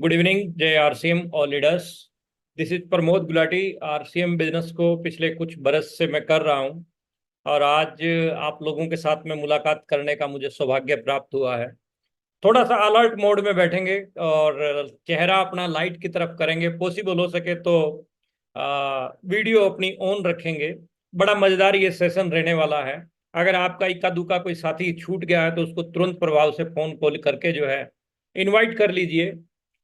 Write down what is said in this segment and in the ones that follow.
Good evening जय RCM और leaders. This is Pramod Gulati. RCM business को पिछले कुछ बरस से मैं कर रहा हूं और आज आप लोगों के साथ में मुलाकात करने का मुझे सौभाग्य प्राप्त हुआ है। थोड़ा सा अलर्ट मोड में बैठेंगे और चेहरा अपना लाइट की तरफ करेंगे, पॉसिबल हो सके तो वीडियो अपनी ऑन रखेंगे। बड़ा मजेदार ये सेशन रहने वाला है। अगर आपका इक्का दुक्का कोई साथी छूट गया है तो उसको तुरंत प्रभाव से फोन कॉल करके जो है इनवाइट कर लीजिए।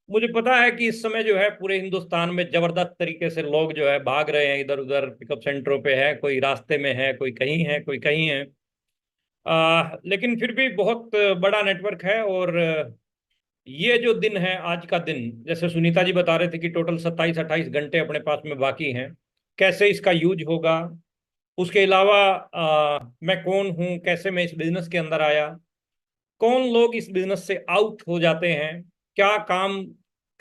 मुझे पता है कि इस समय जो है पूरे हिंदुस्तान में जबरदस्त तरीके से लोग जो है भाग रहे हैं, इधर उधर पिकअप सेंटरों पे है, कोई रास्ते में है, कोई कहीं है, कोई कहीं है। लेकिन फिर भी बहुत बड़ा नेटवर्क है। और ये जो दिन है, आज का दिन, जैसे सुनीता जी बता रहे थे कि टोटल 27-28 घंटे अपने पास में बाकी हैं। कैसे इसका यूज होगा, उसके अलावा मैं कौन हूँ, कैसे मैं इस बिजनेस के अंदर आया, कौन लोग इस बिजनेस से आउट हो जाते हैं, क्या काम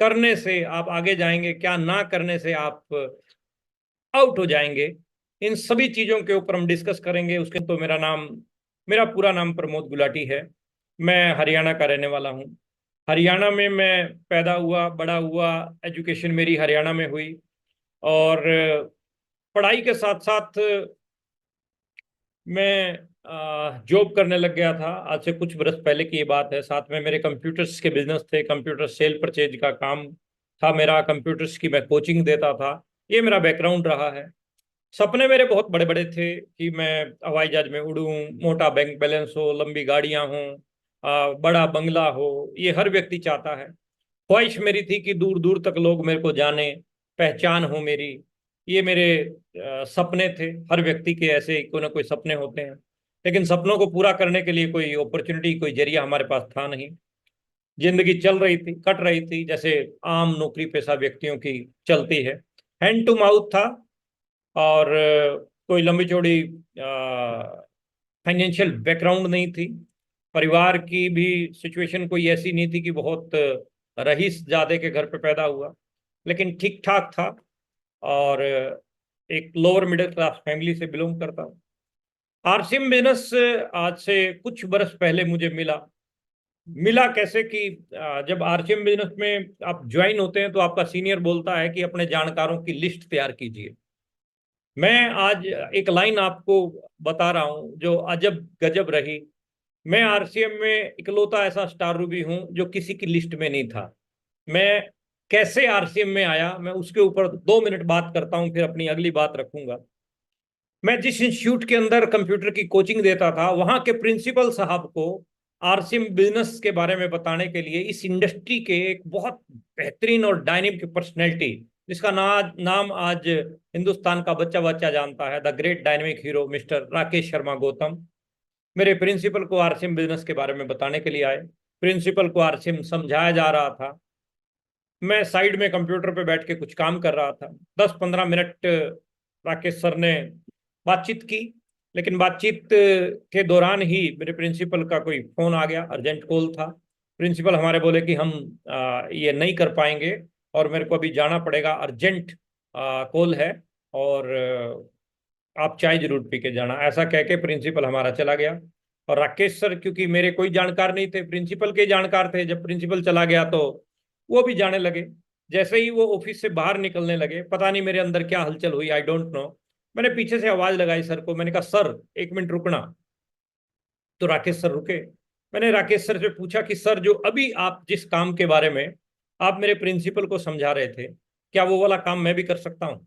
करने से आप आगे जाएंगे, क्या ना करने से आप आउट हो जाएंगे, इन सभी चीजों के ऊपर हम डिस्कस करेंगे। उसके तो मेरा पूरा नाम प्रमोद गुलाटी है। मैं हरियाणा का रहने वाला हूँ। हरियाणा में मैं पैदा हुआ, बड़ा हुआ, एजुकेशन मेरी हरियाणा में हुई। और पढ़ाई के साथ साथ मैं जॉब करने लग गया था। आज से कुछ बरस पहले की ये बात है। साथ में मेरे कंप्यूटर्स के बिजनेस थे, कंप्यूटर सेल परचेज का काम था मेरा, कंप्यूटर्स की मैं कोचिंग देता था। ये मेरा बैकग्राउंड रहा है। सपने मेरे बहुत बड़े बड़े थे कि मैं हवाई जहाज में उड़ूं, मोटा बैंक बैलेंस हो, लंबी गाड़ियां हों, बड़ा बंगला हो। ये हर व्यक्ति चाहता है। ख्वाहिश मेरी थी कि दूर दूर तक लोग मेरे को जाने, पहचान हो मेरी। ये मेरे सपने थे। हर व्यक्ति के ऐसे कोई ना कोई सपने होते हैं, लेकिन सपनों को पूरा करने के लिए कोई अपॉर्चुनिटी, कोई जरिया हमारे पास था नहीं। जिंदगी चल रही थी, कट रही थी, जैसे आम नौकरी पेशा व्यक्तियों की चलती है। हैंड टू माउथ था। और कोई लंबी चौड़ी फाइनेंशियल बैकग्राउंड नहीं थी। परिवार की भी सिचुएशन कोई ऐसी नहीं थी कि बहुत रईस जादे के घर पे पैदा हुआ, लेकिन ठीक ठाक था। और एक लोअर मिडिल क्लास फैमिली से बिलोंग करता हूँ। आरसीएम बिजनेस आज से कुछ बरस पहले मुझे मिला। मिला कैसे कि जब आरसीएम बिजनेस में आप ज्वाइन होते हैं तो आपका सीनियर बोलता है कि अपने जानकारों की लिस्ट तैयार कीजिए। मैं आज एक लाइन आपको बता रहा हूं जो अजब गजब रही। मैं आरसीएम में इकलौता ऐसा स्टार रूबी हूं जो किसी की लिस्ट में नहीं था। मैं कैसे आरसीएम में आया, मैं उसके ऊपर 2 मिनट बात करता हूं, फिर अपनी अगली बात रखूंगा। मैं जिस इंस्टीट्यूट के अंदर कंप्यूटर की कोचिंग देता था, वहां के प्रिंसिपल साहब को आरसीएम बिजनेस के बारे में बताने के लिए इस इंडस्ट्री के एक बहुत बेहतरीन और डायनेमिक पर्सनैलिटी, जिसका नाम आज हिंदुस्तान का बच्चा बच्चा जानता है, the great dynamic hero mister Rakesh Sharma Gautam, मेरे प्रिंसिपल को आरसीएम बिजनेस के बारे में बताने के लिए आए। प्रिंसिपल को आरसीएम समझाया जा रहा था। मैं साइड में कंप्यूटर पे बैठ के कुछ काम कर रहा था। 10-15 मिनट राकेश सर ने बातचीत की, लेकिन बातचीत के दौरान ही मेरे प्रिंसिपल का कोई फोन आ गया, अर्जेंट कॉल था। प्रिंसिपल हमारे बोले कि हम ये नहीं कर पाएंगे और मेरे को अभी जाना पड़ेगा, अर्जेंट कॉल है, और आप चाय जरूर पी के जाना। ऐसा कह के प्रिंसिपल हमारा चला गया। और राकेश सर, क्योंकि मेरे कोई जानकार नहीं थे, प्रिंसिपल के जानकार थे, जब प्रिंसिपल चला गया तो वो भी जाने लगे। जैसे ही वो ऑफिस से बाहर निकलने लगे, पता नहीं मेरे अंदर क्या हलचल हुई, आई डोंट नो। मैंने पीछे से आवाज लगाई सर को, मैंने कहा सर 1 मिनट रुकना। तो राकेश सर रुके। मैंने राकेश सर से पूछा कि सर, जो अभी आप जिस काम के बारे में आप मेरे प्रिंसिपल को समझा रहे थे, क्या वो वाला काम मैं भी कर सकता हूँ?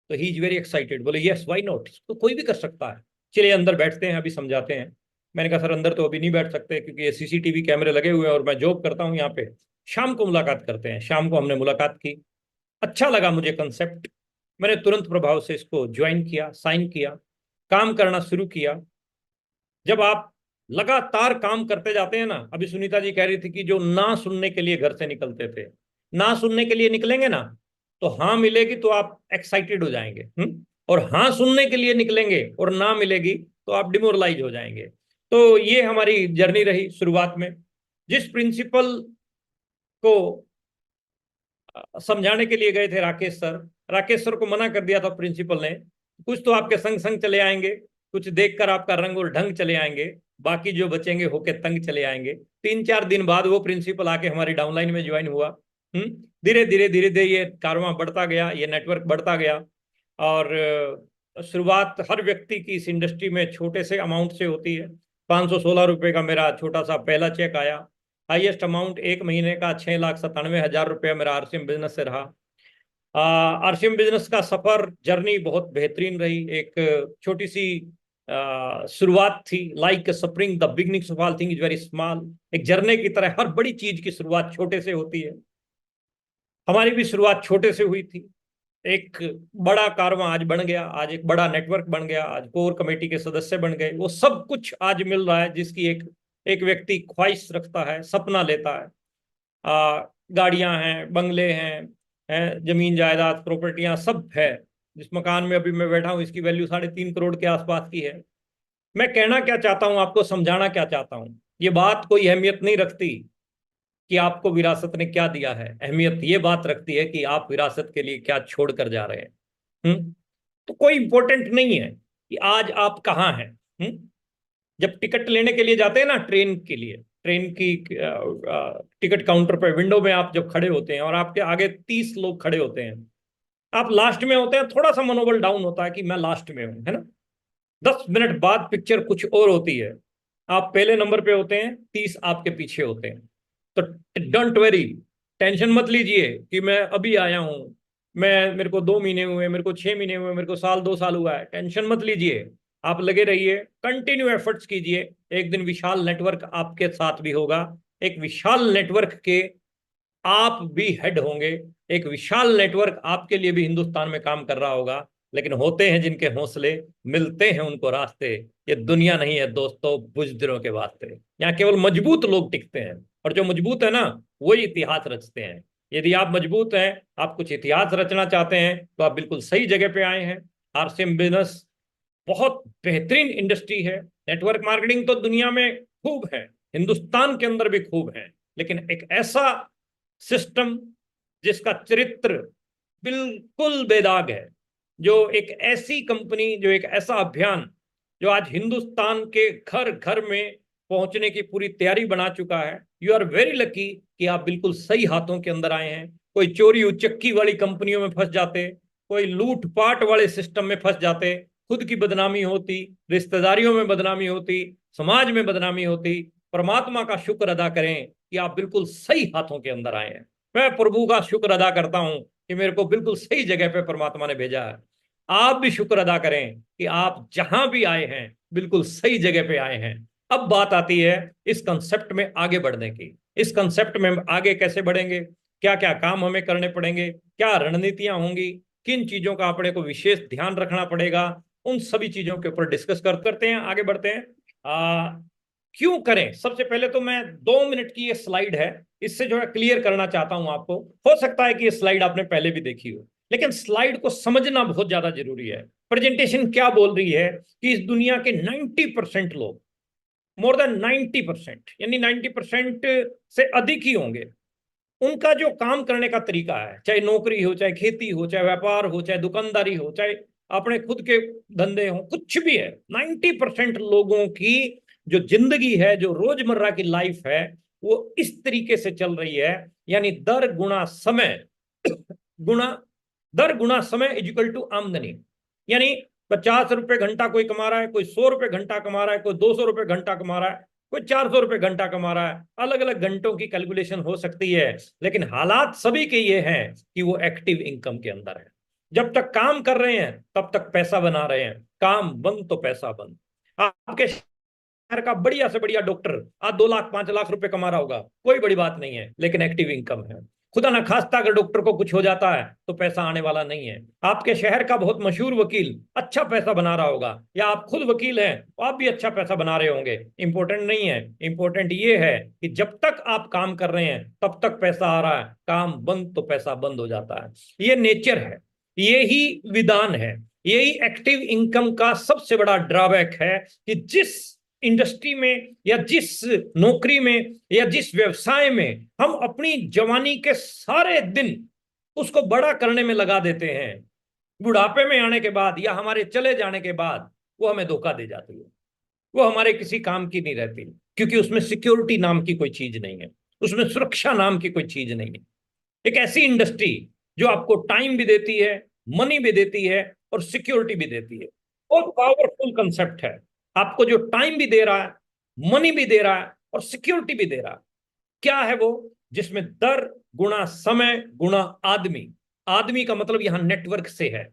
तो ही इज वेरी एक्साइटेड, बोले यस व्हाई नॉट, तो कोई भी कर सकता है, चलिए अंदर बैठते हैं, अभी समझाते हैं। मैंने कहा सर अंदर तो अभी नहीं बैठ सकते, क्योंकि ये सीसीटीवी कैमरे लगे हुए हैं और मैं जॉब करता हूँ यहाँ पे। शाम को मुलाकात करते हैं। शाम को हमने मुलाकात की। अच्छा लगा मुझे कंसेप्ट। मैंने तुरंत प्रभाव से इसको ज्वाइन किया, साइन किया, काम करना शुरू किया। जब आप लगातार काम करते जाते हैं ना, अभी सुनीता जी कह रही थी कि जो ना सुनने के लिए घर से निकलते थे, ना सुनने के लिए निकलेंगे ना तो हाँ मिलेगी तो आप एक्साइटेड हो जाएंगे, और हाँ सुनने के लिए निकलेंगे और ना मिलेगी तो आप डिमोरलाइज हो जाएंगे। तो ये हमारी जर्नी रही। शुरुआत में जिस प्रिंसिपल को समझाने के लिए गए थे राकेश सर को मना कर दिया था प्रिंसिपल ने। कुछ तो आपके संग संग चले आएंगे, कुछ देखकर आपका रंग और ढंग चले आएंगे, बाकी जो बचेंगे होके तंग चले आएंगे। 3-4 दिन बाद वो प्रिंसिपल आके हमारी डाउनलाइन में ज्वाइन हुआ। धीरे धीरे धीरे धीरे ये कारवां बढ़ता गया, ये नेटवर्क बढ़ता गया। और शुरुआत हर व्यक्ति की इस इंडस्ट्री में छोटे से अमाउंट से होती है। 516 रुपये का मेरा छोटा सा पहला चेक आया। हाईएस्ट अमाउंट एक महीने का 6,97,000 मेरा आरसीएम बिजनेस से रहा। आरसीएम बिजनेस का सफर, जर्नी बहुत बेहतरीन रही। एक छोटी सी शुरुआत थी। Like spring, the beginnings of all thing is very small. एक झरने की तरह हर बड़ी चीज की शुरुआत छोटे से होती है। हमारी भी शुरुआत छोटे से हुई थी। एक बड़ा कारवां आज बन गया, आज एक बड़ा नेटवर्क बन गया, आज कोर कमेटी के सदस्य बन गए। वो सब कुछ आज मिल रहा है जिसकी एक एक व्यक्ति ख्वाहिश रखता है, सपना लेता है। गाड़ियां हैं, बंगले हैं, जमीन जायदाद प्रॉपर्टियां सब है। जिस मकान में अभी मैं बैठा हूं इसकी वैल्यू 3.5 करोड़ के आसपास की है। मैं कहना क्या चाहता हूं, आपको समझाना क्या चाहता हूं, ये बात कोई अहमियत नहीं रखती कि आपको विरासत ने क्या दिया है। अहमियत ये बात रखती है कि आप विरासत के लिए क्या छोड़ कर जा रहे हैं। तो कोई इंपॉर्टेंट नहीं है कि आज आप कहाँ हैं। जब टिकट लेने के लिए जाते हैं ना, ट्रेन के लिए, ट्रेन की टिकट काउंटर पर विंडो में आप जब खड़े होते हैं और आपके आगे 30 लोग खड़े होते हैं, आप लास्ट में होते हैं, थोड़ा सा मनोबल डाउन होता है कि मैं लास्ट में हूं, है ना। 10 मिनट बाद पिक्चर कुछ और होती है। आप पहले नंबर पे होते हैं, 30 आपके पीछे होते हैं। तो डोंट वेरी, टेंशन मत लीजिए कि मैं अभी आया हूं, मेरे को 2 महीने हुए, मेरे को 6 महीने हुए, मेरे को साल 2 साल हुआ है। टेंशन मत लीजिए, आप लगे रहिए, कंटिन्यू एफर्ट्स कीजिए। एक दिन विशाल नेटवर्क आपके साथ भी होगा। एक विशाल नेटवर्क के आप भी हेड होंगे। एक विशाल नेटवर्क आपके लिए भी हिंदुस्तान में काम कर रहा होगा। लेकिन होते हैं जिनके हौसले, मिलते हैं उनको रास्ते। ये दुनिया नहीं है दोस्तों बुज़दिलों के वास्ते। यहाँ केवल मजबूत लोग टिकते हैं, और जो मजबूत है ना, वही इतिहास रचते हैं। यदि आप मजबूत हैं, आप कुछ इतिहास रचना चाहते हैं, तो आप बिल्कुल सही जगह पे आए हैं। आरसीएम बिजनेस बहुत बेहतरीन इंडस्ट्री है। नेटवर्क मार्केटिंग तो दुनिया में खूब है, हिंदुस्तान के अंदर भी खूब है। लेकिन एक ऐसा सिस्टम जिसका चरित्र बिल्कुल बेदाग है, जो एक ऐसी कंपनी, जो एक ऐसा अभियान जो आज हिंदुस्तान के घर घर में पहुंचने की पूरी तैयारी बना चुका है। यू आर वेरी लकी कि आप बिल्कुल सही हाथों के अंदर आए हैं। कोई चोरी उचक्की वाली कंपनियों में फंस जाते, कोई लूटपाट वाले सिस्टम में फंस जाते, खुद की बदनामी होती, रिश्तेदारियों में बदनामी होती, समाज में बदनामी होती। परमात्मा का शुक्र अदा करें कि आप बिल्कुल सही हाथों के अंदर आए हैं। मैं प्रभु का शुक्र अदा करता हूं कि मेरे को बिल्कुल सही जगह पे परमात्मा ने भेजा है। आप भी शुक्र अदा करें कि आप जहां भी आए हैं बिल्कुल सही जगह पे आए हैं। अब बात आती है इस कंसेप्ट में आगे बढ़ने की। इस कंसेप्ट में आगे कैसे बढ़ेंगे, क्या क्या काम हमें करने पड़ेंगे, क्या रणनीतियां होंगी, किन चीजों का अपने को विशेष ध्यान रखना पड़ेगा, उन सभी चीजों के ऊपर डिस्कस करते हैं, आगे बढ़ते हैं। क्यों करें, सबसे पहले तो मैं 2 मिनट की ये स्लाइड है, इससे जो है क्लियर करना चाहता हूं आपको। हो सकता है कि ये स्लाइड आपने पहले भी देखी हो, लेकिन स्लाइड को समझना बहुत ज्यादा जरूरी है। प्रेजेंटेशन क्या बोल रही है कि इस दुनिया के 90% लोग, मोर देन 90%, यानी 90% से अधिक ही होंगे, उनका जो काम करने का तरीका है, चाहे नौकरी हो, चाहे खेती हो, चाहे व्यापार हो, चाहे दुकानदारी हो, चाहे अपने खुद के धंधे हो, कुछ भी है, 90% लोगों की जो जिंदगी है, जो रोजमर्रा की लाइफ है, वो इस तरीके से चल रही है। यानी दर गुना समय गुना दर गुना समय इजिकल टू आमदनी। यानी 50 रुपए घंटा कोई कमा रहा है, कोई 100 रुपए घंटा कमा रहा है, कोई 200 रुपए घंटा कमा रहा है, कोई 400 रुपए घंटा कमा रहा है। अलग अलग घंटों की कैलकुलेशन हो सकती है, लेकिन हालात सभी के ये हैं कि वो एक्टिव इनकम के अंदर है। जब तक काम कर रहे हैं तब तक पैसा बना रहे हैं, काम बंद तो पैसा बंद। आपके शहर का बढ़िया से बढ़िया डॉक्टर आज 2 लाख 5 लाख रुपए कमा रहा होगा, कोई बड़ी बात नहीं है, लेकिन एक्टिव इनकम है। खुदा ना खास्ता अगर डॉक्टर को कुछ हो जाता है तो पैसा आने वाला नहीं है। आपके शहर का बहुत मशहूर वकील अच्छा पैसा बना रहा होगा, या आप खुद वकील हैं तो आप भी अच्छा पैसा बना रहे होंगे। इंपॉर्टेंट नहीं है, इंपॉर्टेंट ये है कि जब तक आप काम कर रहे हैं तब तक पैसा आ रहा है, काम बंद तो पैसा बंद हो जाता है। ये नेचर है, यही विधान है। यही एक्टिव इनकम का सबसे बड़ा ड्रॉबैक है कि जिस इंडस्ट्री में या जिस नौकरी में या जिस व्यवसाय में हम अपनी जवानी के सारे दिन उसको बड़ा करने में लगा देते हैं, बुढ़ापे में आने के बाद या हमारे चले जाने के बाद वो हमें धोखा दे जाती है। वो हमारे किसी काम की नहीं रहती, क्योंकि उसमें सिक्योरिटी नाम की कोई चीज नहीं है, उसमें सुरक्षा नाम की कोई चीज नहीं है। एक ऐसी इंडस्ट्री जो आपको टाइम भी देती है, मनी भी देती है और सिक्योरिटी भी देती है। बहुत पावरफुल कंसेप्ट है। आपको जो टाइम भी दे रहा है, मनी भी दे रहा है और सिक्योरिटी भी दे रहा है। क्या है वो? जिसमें दर गुणा समय गुणा आदमी, आदमी का मतलब यहां नेटवर्क से है।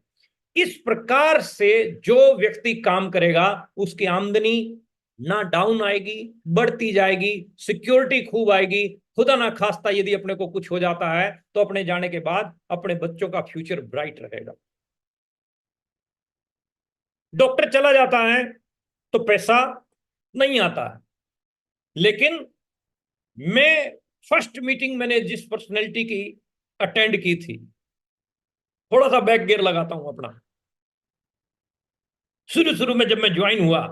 इस प्रकार से जो व्यक्ति काम करेगा उसकी आमदनी ना डाउन आएगी, बढ़ती जाएगी, सिक्योरिटी खूब आएगी। खुदा ना खास्ता यदि अपने को कुछ हो जाता है तो अपने जाने के बाद अपने बच्चों का फ्यूचर ब्राइट रहेगा। डॉक्टर चला जाता है तो पैसा नहीं आता है। लेकिन मैं फर्स्ट मीटिंग मैंने जिस पर्सनैलिटी की अटेंड की थी, थोड़ा सा बैक गियर लगाता हूं अपना। शुरू शुरू में जब मैं ज्वाइन हुआ,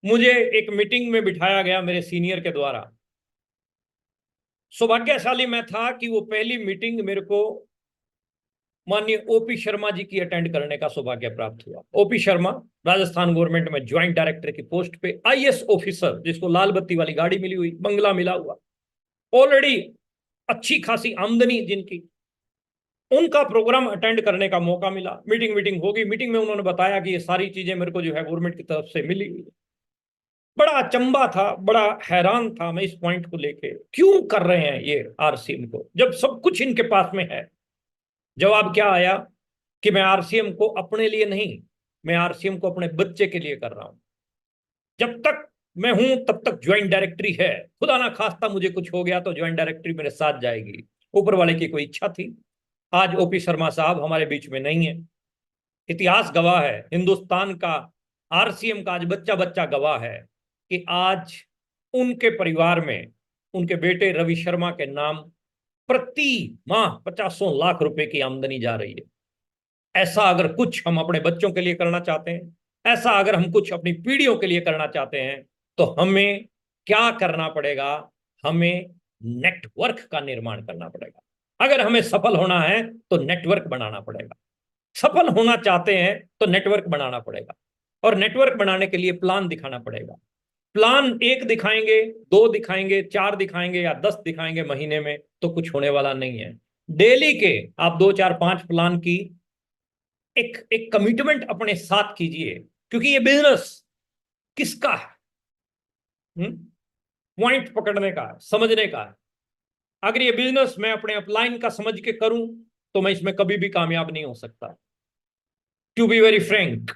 मुझे एक मीटिंग में बिठाया गया मेरे सीनियर के द्वारा। सौभाग्यशाली मैं था कि वो पहली मीटिंग मेरे को माननीय ओपी शर्मा जी की अटेंड करने का सौभाग्य प्राप्त हुआ। ओपी शर्मा राजस्थान गवर्नमेंट में ज्वाइंट डायरेक्टर की पोस्ट पे आईएएस ऑफिसर, जिसको लाल बत्ती वाली गाड़ी मिली हुई, बंगला मिला हुआ, ऑलरेडी अच्छी खासी आमदनी जिनकी, उनका प्रोग्राम अटेंड करने का मौका मिला। मीटिंग मीटिंग होगी। मीटिंग में उन्होंने बताया कि ये सारी चीजें मेरे को जो है गवर्नमेंट की तरफ से मिली हुई। बड़ा अचंबा था, बड़ा हैरान था मैं इस पॉइंट को लेके, क्यों कर रहे हैं ये आरसीएम को जब सब कुछ इनके पास में है। जवाब क्या आया कि मैं आरसीएम को अपने लिए नहीं, मैं आरसीएम को अपने बच्चे के लिए कर रहा हूं। जब तक मैं हूं तब तक ज्वाइंट डायरेक्टरी है, खुदा ना खास्ता मुझे कुछ हो गया तो ज्वाइंट डायरेक्टरी मेरे साथ जाएगी। ऊपर वाले की कोई इच्छा थी। आज ओपी शर्मा साहब हमारे बीच में नहीं है। इतिहास गवाह है, हिंदुस्तान का आरसीएम का आज बच्चा बच्चा गवाह है कि आज उनके परिवार में उनके बेटे रवि शर्मा के नाम प्रति माह 50 लाख रुपए की आमदनी जा रही है। ऐसा अगर कुछ हम अपने बच्चों के लिए करना चाहते हैं, ऐसा अगर हम कुछ अपनी पीढ़ियों के लिए करना चाहते हैं, तो हमें क्या करना पड़ेगा? हमें नेटवर्क का निर्माण करना पड़ेगा। अगर हमें सफल होना है तो नेटवर्क बनाना पड़ेगा। सफल होना चाहते हैं तो नेटवर्क बनाना पड़ेगा। और नेटवर्क बनाने के लिए प्लान दिखाना पड़ेगा। प्लान एक दिखाएंगे, दो दिखाएंगे, चार दिखाएंगे या 10 दिखाएंगे महीने में तो कुछ होने वाला नहीं है। डेली के आप 2 4 5 प्लान की एक एक कमिटमेंट अपने साथ कीजिए, क्योंकि ये बिजनेस किसका है? पॉइंट पकड़ने का है, समझने का है। अगर ये बिजनेस मैं अपने अपलाइन का समझ के करूं तो मैं इसमें कभी भी कामयाब नहीं हो सकता। टू बी वेरी फ्रैंक,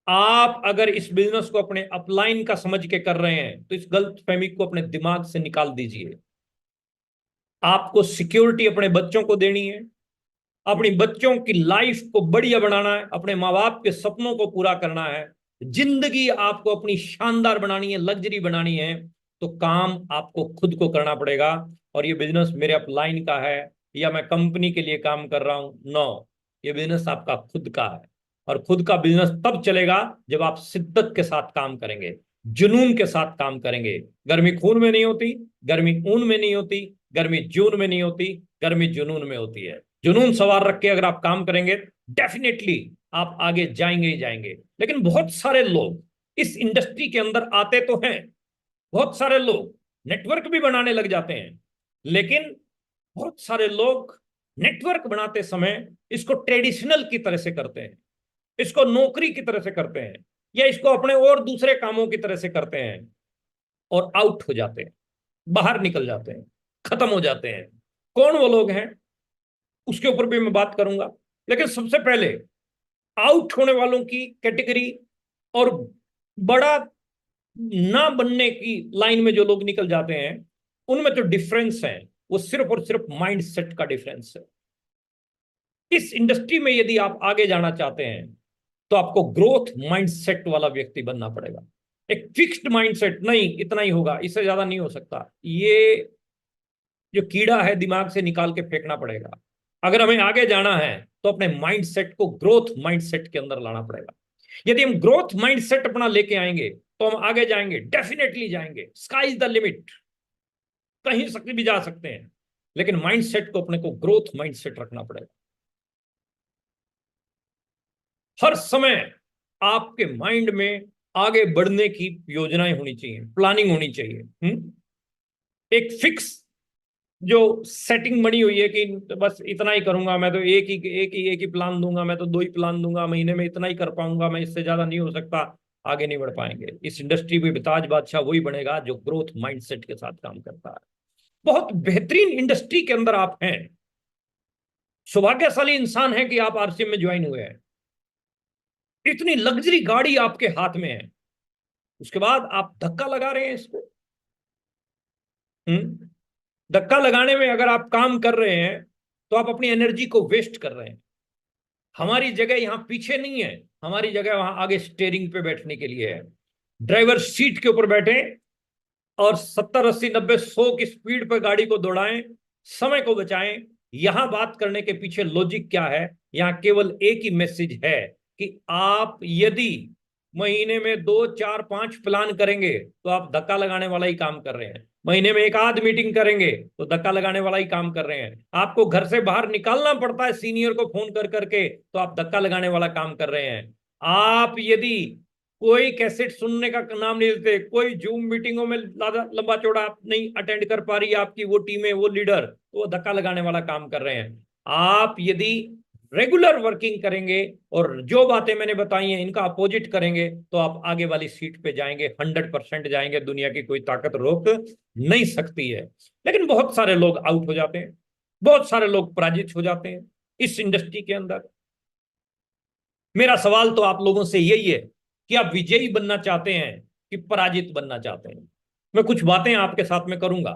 आप अगर इस बिजनेस को अपने अपलाइन का समझ के कर रहे हैं तो इस गलत फहमी को अपने दिमाग से निकाल दीजिए। आपको सिक्योरिटी अपने बच्चों को देनी है, अपनी बच्चों की लाइफ को बढ़िया बनाना है, अपने माँ बाप के सपनों को पूरा करना है, जिंदगी आपको अपनी शानदार बनानी है, लग्जरी बनानी है, तो काम आपको खुद को करना पड़ेगा। और ये बिजनेस मेरे अपलाइन का है या मैं कंपनी के लिए काम कर रहा हूं, नो, ये बिजनेस आपका खुद का है। और खुद का बिजनेस तब चलेगा जब आप शिद्दत के साथ काम करेंगे, जुनून के साथ काम करेंगे। गर्मी खून में नहीं होती, गर्मी ऊन में नहीं होती, गर्मी जून में नहीं होती, गर्मी जुनून में होती है। जुनून सवार रख के अगर आप काम करेंगे, डेफिनेटली आप आगे जाएंगे ही जाएंगे। लेकिन बहुत सारे लोग इस इंडस्ट्री के अंदर आते तो हैं, बहुत सारे लोग नेटवर्क भी बनाने लग जाते हैं, लेकिन बहुत सारे लोग नेटवर्क बनाते समय इसको ट्रेडिशनल की तरह से करते हैं, इसको नौकरी की तरह से करते हैं, या इसको अपने और दूसरे कामों की तरह से करते हैं और आउट हो जाते हैं, बाहर निकल जाते हैं, खत्म हो जाते हैं। कौन वो लोग हैं उसके ऊपर भी मैं बात करूंगा। लेकिन सबसे पहले आउट होने वालों की कैटेगरी और बड़ा ना बनने की लाइन में जो लोग निकल जाते हैं, उनमें जो डिफरेंस है वो सिर्फ और सिर्फ माइंड सेट का डिफरेंस है। इस इंडस्ट्री में यदि आप आगे जाना चाहते हैं तो आपको ग्रोथ माइंडसेट वाला व्यक्ति बनना पड़ेगा। एक फिक्स्ड माइंडसेट नहीं, इतना ही होगा, इससे ज्यादा नहीं हो सकता, ये जो कीड़ा है दिमाग से निकाल के फेंकना पड़ेगा। अगर हमें आगे जाना है तो अपने माइंडसेट को ग्रोथ माइंडसेट के अंदर लाना पड़ेगा। यदि हम ग्रोथ माइंडसेट अपना लेके आएंगे तो हम आगे जाएंगे, डेफिनेटली जाएंगे। स्काई इज द लिमिट, कहीं सकते भी जा सकते हैं, लेकिन माइंडसेट को अपने को ग्रोथ माइंडसेट रखना पड़ेगा। हर समय आपके माइंड में आगे बढ़ने की योजनाएं होनी चाहिए, प्लानिंग होनी चाहिए। एक फिक्स जो सेटिंग बनी हुई है कि बस इतना ही करूंगा, मैं तो एक ही प्लान दूंगा, मैं तो 2 ही प्लान दूंगा, महीने में इतना ही कर पाऊंगा, मैं इससे ज्यादा नहीं हो सकता, आगे नहीं बढ़ पाएंगे। इस इंडस्ट्री में ताज बादशाह वही बनेगा जो ग्रोथ माइंडसेट के साथ काम करता है। बहुत बेहतरीन इंडस्ट्री के अंदर आप हैं, सौभाग्यशाली इंसान है कि आप आरसीएम में ज्वाइन हुए हैं। इतनी लग्जरी गाड़ी आपके हाथ में है, उसके बाद आप धक्का लगा रहे हैं इसको। धक्का लगाने में अगर आप काम कर रहे हैं तो आप अपनी एनर्जी को वेस्ट कर रहे हैं। हमारी जगह यहां पीछे नहीं है, हमारी जगह वहां आगे स्टेयरिंग पे बैठने के लिए है। ड्राइवर सीट के ऊपर बैठे और 70 80 90 100 की स्पीड पर गाड़ी को दौड़ाएं, समय को बचाएं। यहां बात करने के पीछे लॉजिक क्या है? यहां केवल एक ही मैसेज है कि आप यदि महीने में 2 4 5 प्लान करेंगे तो आप धक्का लगाने वाला ही काम कर रहे हैं। महीने में एक आध मीटिंग करेंगे तो धक्का लगाने वाला ही काम कर रहे हैं। आपको घर से बाहर निकालना पड़ता है सीनियर को फोन कर करके, तो आप धक्का लगाने वाला काम कर रहे हैं। आप यदि कोई कैसेट सुनने का नाम नहीं लेते, कोई जूम मीटिंगों में लंबा चौड़ा आप नहीं अटेंड कर पा रही आपकी वो टीमें, वो लीडर, तो वो धक्का लगाने वाला काम कर रहे हैं। आप यदि रेगुलर वर्किंग करेंगे और जो बातें मैंने बताई हैं इनका अपोजिट करेंगे तो आप आगे वाली सीट पे जाएंगे, 100% जाएंगे। दुनिया की कोई ताकत रोक नहीं सकती है। लेकिन बहुत सारे लोग आउट हो जाते हैं, बहुत सारे लोग पराजित हो जाते हैं इस इंडस्ट्री के अंदर। मेरा सवाल तो आप लोगों से यही है कि आप विजयी बनना चाहते हैं कि पराजित बनना चाहते हैं? मैं कुछ बातें आपके साथ में करूंगा,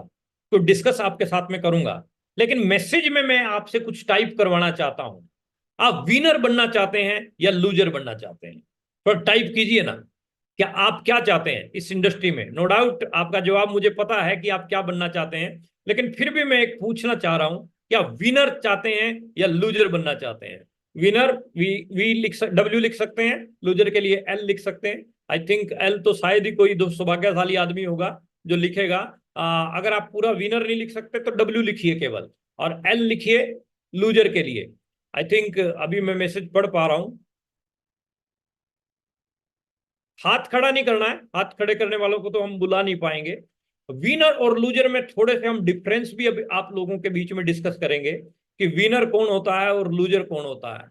कुछ डिस्कस आपके साथ में करूंगा, लेकिन मैसेज में मैं आपसे कुछ टाइप करवाना चाहता हूं। आप विनर बनना चाहते हैं या लूजर बनना चाहते हैं? तो टाइप कीजिए ना, क्या आप क्या चाहते हैं इस इंडस्ट्री में? नो डाउट आपका जवाब मुझे पता है कि आप क्या बनना चाहते हैं, लेकिन फिर भी मैं एक पूछना चाह रहा हूं, क्या विनर चाहते हैं या लूजर बनना चाहते हैं? विनर वी डब्ल्यू लिख सकते हैं, लूजर के लिए एल लिख सकते हैं। आई थिंक एल तो शायद ही कोई दो सौभाग्यशाली आदमी होगा जो लिखेगा। अगर आप पूरा विनर नहीं लिख सकते तो डब्ल्यू लिखिए केवल, और एल लिखिए लूजर के लिए। आई थिंक अभी मैं मैसेज पढ़ पा रहा हूं। हाथ खड़ा नहीं करना है, हाथ खड़े करने वालों को तो हम बुला नहीं पाएंगे। विनर और लूजर में थोड़े से हम डिफरेंस भी अभी आप लोगों के बीच में डिस्कस करेंगे कि विनर कौन होता है और लूजर कौन होता है।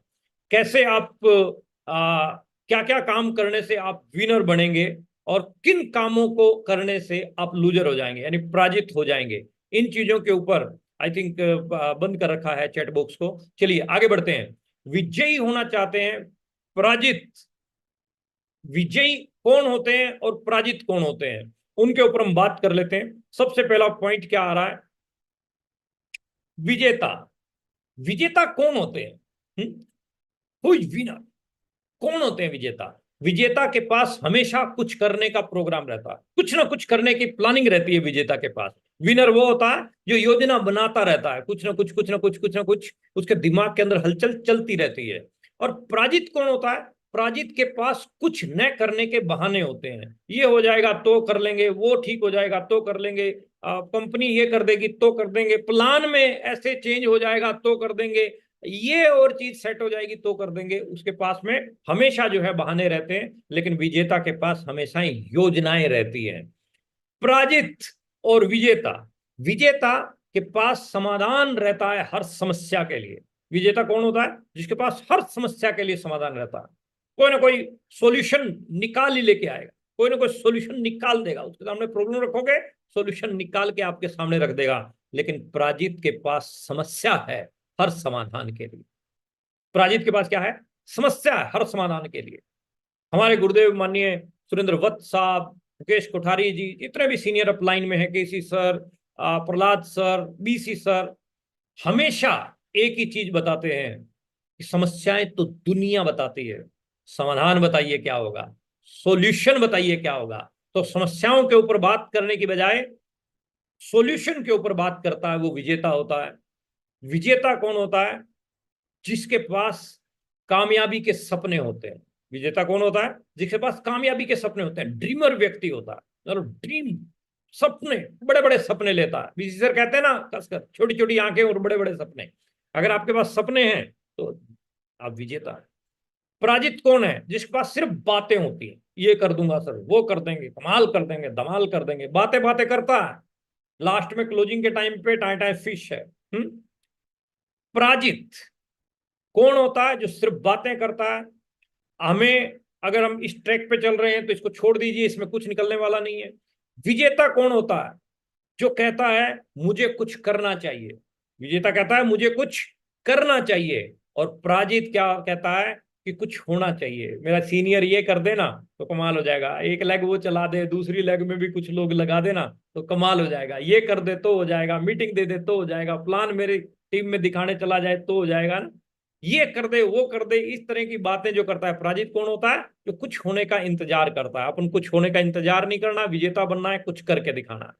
कैसे आप क्या क्या काम करने से आप विनर बनेंगे और किन कामों को करने से आप लूजर हो जाएंगे, यानी पराजित हो जाएंगे। इन चीजों के ऊपर आई थिंक बंद कर रखा है चैट बॉक्स को। चलिए आगे बढ़ते हैं। विजयी होना चाहते हैं, पराजित, विजयी कौन होते हैं और पराजित कौन होते हैं, उनके ऊपर हम बात कर लेते हैं। सबसे पहला पॉइंट क्या आ रहा है? विजेता। विजेता कौन होते हैं? Who is winner? कौन होते हैं विजेता? विजेता के पास हमेशा कुछ करने का प्रोग्राम रहता है, कुछ ना कुछ करने की प्लानिंग रहती है विजेता के पास। विनर वो होता है जो योजना बनाता रहता है, कुछ ना कुछ कुछ ना कुछ कुछ ना कुछ उसके दिमाग के अंदर हलचल चलती रहती है। और पराजित कौन होता है? पराजित के पास कुछ न करने के बहाने होते हैं। ये हो जाएगा तो कर लेंगे, वो ठीक हो जाएगा तो कर लेंगे, कंपनी ये कर देगी तो कर देंगे, प्लान में ऐसे चेंज हो जाएगा तो कर देंगे, ये और चीज सेट हो जाएगी तो कर देंगे। उसके पास में हमेशा जो है बहाने रहते हैं, लेकिन विजेता के पास हमेशा ही योजनाएं रहती हैं। पराजित और विजेता। विजेता के पास समाधान रहता है हर समस्या के लिए। विजेता कौन होता है? जिसके पास हर समस्या के लिए समाधान रहता है। कोई ना कोई सॉल्यूशन निकाल ही लेके आएगा, कोई ना कोई सॉल्यूशन निकाल देगा। उसके सामने प्रॉब्लम रखोगे, सॉल्यूशन निकाल के आपके सामने रख देगा। लेकिन पराजित के पास समस्या है हर समाधान के लिए। पराजित के पास क्या है? समस्या है हर समाधान के लिए। हमारे गुरुदेव माननीय सुरेंद्र वत्स साहब, मुकेश कोठारी जी, जितने भी सीनियर अपलाइन में है, KC sir, Prahlad sir, BC sir, हमेशा एक ही चीज बताते हैं कि समस्याएं तो दुनिया बताती है, समाधान बताइए क्या होगा, सॉल्यूशन बताइए क्या होगा। तो समस्याओं के ऊपर बात करने की बजाय सॉल्यूशन के ऊपर बात करता है वो विजेता होता है। विजेता कौन होता है? जिसके पास कामयाबी के सपने होते हैं। विजेता कौन होता है? जिसके पास कामयाबी के सपने होते हैं, ड्रीमर व्यक्ति होता है। और ड्रीम, सपने, बड़े बड़े सपने लेता है। बीसी सर कहते हैं ना कसकर, छोटी छोटी आंखें और बड़े बड़े सपने। अगर आपके पास सपने हैं तो आप विजेता है। पराजित कौन है? जिसके पास सिर्फ बातें होती हैं, ये कर दूंगा सर, वो कर देंगे, कमाल कर देंगे, धमाल कर देंगे, बातें बातें करता है, लास्ट में क्लोजिंग के टाइम पे टाइम टाइम फिश है। पराजित कौन होता है? जो सिर्फ बातें करता है। हमें, अगर हम इस ट्रैक पे चल रहे हैं तो इसको छोड़ दीजिए, इसमें कुछ निकलने वाला नहीं है। विजेता कौन होता है? जो कहता है मुझे कुछ करना चाहिए। विजेता कहता है मुझे कुछ करना चाहिए। और पराजित क्या कहता है? कि कुछ होना चाहिए, मेरा सीनियर ये कर देना तो कमाल हो जाएगा, एक लेग वो चला दे, दूसरी लेग में भी कुछ लोग लगा देना तो कमाल हो जाएगा, ये कर दे तो हो जाएगा, मीटिंग दे दे तो हो जाएगा, प्लान मेरी टीम में दिखाने चला जाए तो हो जाएगा ना, ये कर दे वो कर दे, इस तरह की बातें जो करता है। पराजित कौन होता है? जो कुछ होने का इंतजार करता है। अपन कुछ होने का इंतजार नहीं करना, विजेता बनना है, कुछ करके दिखाना है।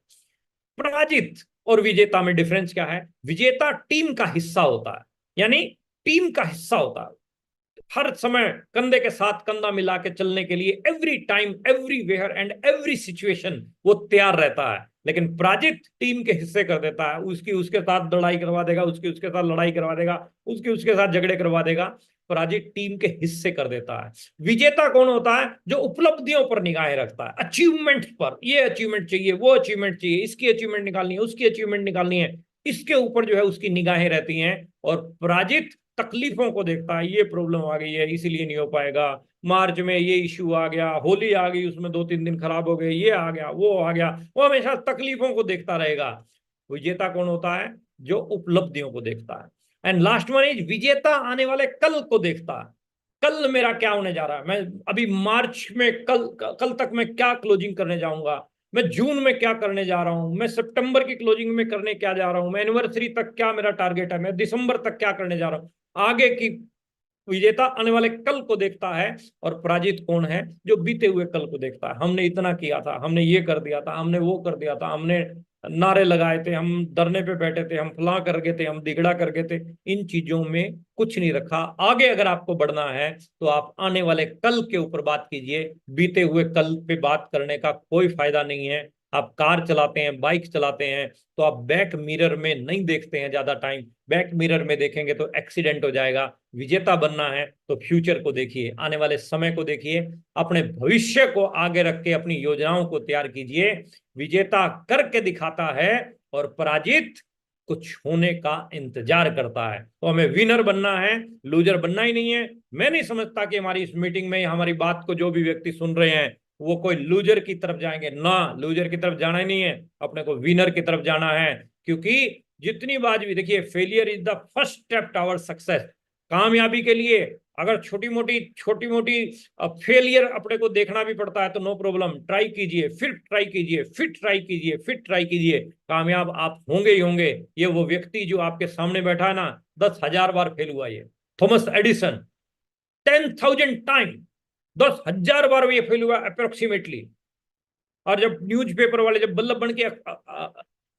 पराजित और विजेता में डिफरेंस क्या है? विजेता टीम का हिस्सा होता है, यानी टीम का हिस्सा होता है, हर समय कंधे के साथ कंधा मिला के चलने के लिए, every time everywhere and every situation वो तैयार रहता है। लेकिन पराजित टीम के हिस्से कर देता है, उसकी उसके साथ लड़ाई करवा देगा, उसकी उसके साथ लड़ाई करवा देगा, उसकी उसके साथ झगड़े करवा देगा। पराजित टीम के हिस्से कर देता है। विजेता कौन होता है? जो उपलब्धियों पर निगाहें रखता है, अचीवमेंट पर, ये अचीवमेंट चाहिए, वो अचीवमेंट चाहिए, इसकी अचीवमेंट निकालनी है, उसकी अचीवमेंट निकालनी है, इसके ऊपर जो है उसकी निगाहें रहती हैं। और पराजित तकलीफों को देखता है, ये प्रॉब्लम आ गई है इसीलिए नहीं हो पाएगा, मार्च में ये इश्यू आ गया, होली आ गई उसमें 2-3 दिन खराब हो गए, ये आ गया वो आ गया, वो हमेशा तकलीफों को देखता रहेगा। विजेता कौन होता है? जो उपलब्धियों को देखता है। एंड लास्ट वन इज विजेता आने वाले कल को देखता है। कल मेरा क्या होने जा रहा है, मैं अभी मार्च में कल कल तक मैं क्या क्लोजिंग करने जाऊंगा, मैं जून में क्या करने जा रहा हूं, मैं सितंबर की क्लोजिंग में करने क्या जा रहा हूं, मैं एनिवर्सरी तक क्या मेरा टारगेट है, मैं दिसंबर तक क्या करने जा रहा हूं, आगे की। विजेता आने वाले कल को देखता है। और पराजित कौन है? जो बीते हुए कल को देखता है, हमने इतना किया था, हमने ये कर दिया था, हमने वो कर दिया था, हमने नारे लगाए थे, हम धरने पे बैठे थे, हम फलां कर गए थे, हम दिगड़ा कर गए थे, इन चीजों में कुछ नहीं रखा। आगे अगर आपको बढ़ना है तो आप आने वाले कल के ऊपर बात कीजिए, बीते हुए कल पे बात करने का कोई फायदा नहीं है। आप कार चलाते हैं, बाइक चलाते हैं, तो आप बैक मिरर में नहीं देखते हैं ज्यादा टाइम, बैक मिरर में देखेंगे तो एक्सीडेंट हो जाएगा। विजेता बनना है तो फ्यूचर को देखिए, आने वाले समय को देखिए, अपने भविष्य को आगे रख के अपनी योजनाओं को तैयार कीजिए। विजेता करके दिखाता है और पराजित कुछ होने का इंतजार करता है। तो हमें विनर बनना है, लूजर बनना ही नहीं है। मैं नहीं समझता कि हमारी इस मीटिंग में हमारी बात को जो भी व्यक्ति सुन रहे हैं वो कोई लूजर की तरफ जाएंगे ना, लूजर की तरफ जाना ही नहीं है, अपने को विनर की तरफ जाना है। क्योंकि जितनी बात भी देखिए, failure is the first step toward success. कामयाबी के लिए अगर छोटी मोटी फेलियर अपने को देखना भी पड़ता है तो नो प्रॉब्लम, ट्राई कीजिए, फिर ट्राई कीजिए, फिर ट्राई कीजिए, फिर ट्राई कीजिए, कामयाब आप होंगे ही होंगे। ये वो व्यक्ति जो आपके सामने बैठा है ना, 10,000 बार फेल हुआ, ये थॉमस एडिसन, 10,000 टाइम, 10,000 बार ये फेल हुआ अप्रोक्सीमेटली। और जब न्यूज़पेपर वाले, जब बल्लभ बन के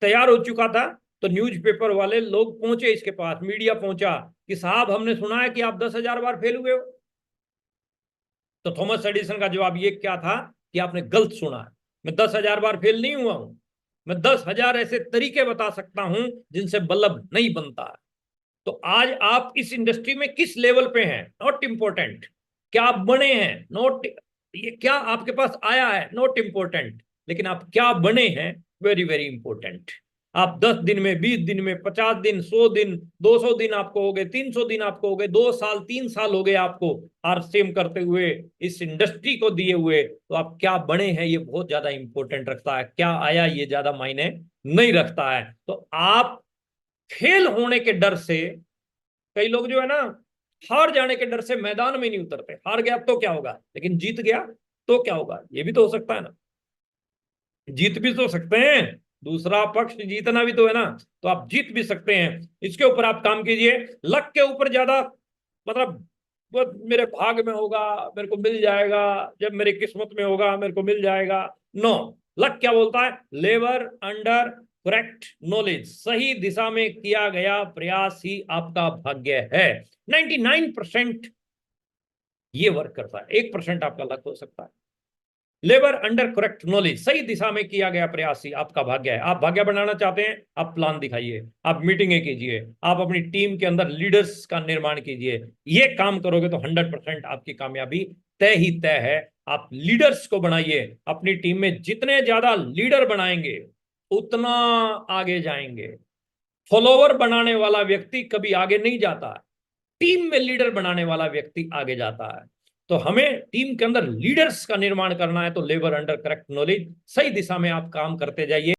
तैयार हो चुका था तो न्यूज़पेपर वाले लोग पहुंचे इसके पास, मीडिया पहुंचा कि साहब हमने सुना है कि आप 10,000 बार फेल हुए हो। तो थॉमस एडिसन का जवाब ये क्या था कि आपने गलत सुना है, मैं 10,000 बार फेल नहीं हुआ हूं, मैं 10,000 ऐसे तरीके बता सकता हूं जिनसे बल्लभ नहीं बनता है। तो आज आप इस इंडस्ट्री में किस लेवल पे हैं नॉट इंपॉर्टेंट, क्या आप बने हैं नॉट, ये क्या आपके पास आया है नॉट इंपॉर्टेंट, लेकिन आप क्या बने हैं वेरी वेरी इंपॉर्टेंट। आप 10 दिन में, 20 दिन में, 50 दिन, 100 दिन, 200 दिन आपको हो गए, 300 दिन आपको हो गए, 2 साल 3 साल हो गए आपको हर सेम करते हुए, इस इंडस्ट्री को दिए हुए, तो आप क्या बने हैं ये बहुत ज्यादा इंपॉर्टेंट रखता है, क्या आया ये ज्यादा मायने नहीं रखता है। तो आप फेल होने के डर से, कई लोग जो है ना, हार जाने के डर से मैदान में नहीं उतरते, हार गया तो क्या होगा, लेकिन जीत गया तो क्या होगा, ये भी तो हो सकता है ना, जीत भी तो सकते हैं, दूसरा पक्ष जीतना भी तो है ना, तो आप जीत भी सकते हैं। इसके ऊपर आप काम कीजिए, लक के ऊपर ज्यादा, मतलब वो मेरे भाग में होगा, मेरे को मिल जाएगा, जब मेरी किस्मत में होगा मेरे को मिल जाएगा, नो। लक क्या बोलता है? लेबर अंडर करेक्ट नॉलेज, सही दिशा में किया गया प्रयास ही आपका भाग्य है। 99% ये वर्क करता है, 1% आपका लक हो सकता है। लेबर अंडर करेक्ट नॉलेज, सही दिशा में किया गया प्रयास ही आपका भाग्य है। आप भाग्य बनाना चाहते हैं, आप प्लान दिखाइए, आप मीटिंगें कीजिए, आप अपनी टीम के अंदर लीडर्स का निर्माण कीजिए, ये काम करोगे तो 100% आपकी कामयाबी तय ही तय है। आप लीडर्स को बनाइए, अपनी टीम में जितने ज्यादा लीडर बनाएंगे उतना आगे जाएंगे। फॉलोवर बनाने वाला व्यक्ति कभी आगे नहीं जाता है, टीम में लीडर बनाने वाला व्यक्ति आगे जाता है। तो हमें टीम के अंदर लीडर्स का निर्माण करना है, तो लेबर अंडर करेक्ट नॉलेज, सही दिशा में आप काम करते जाइए।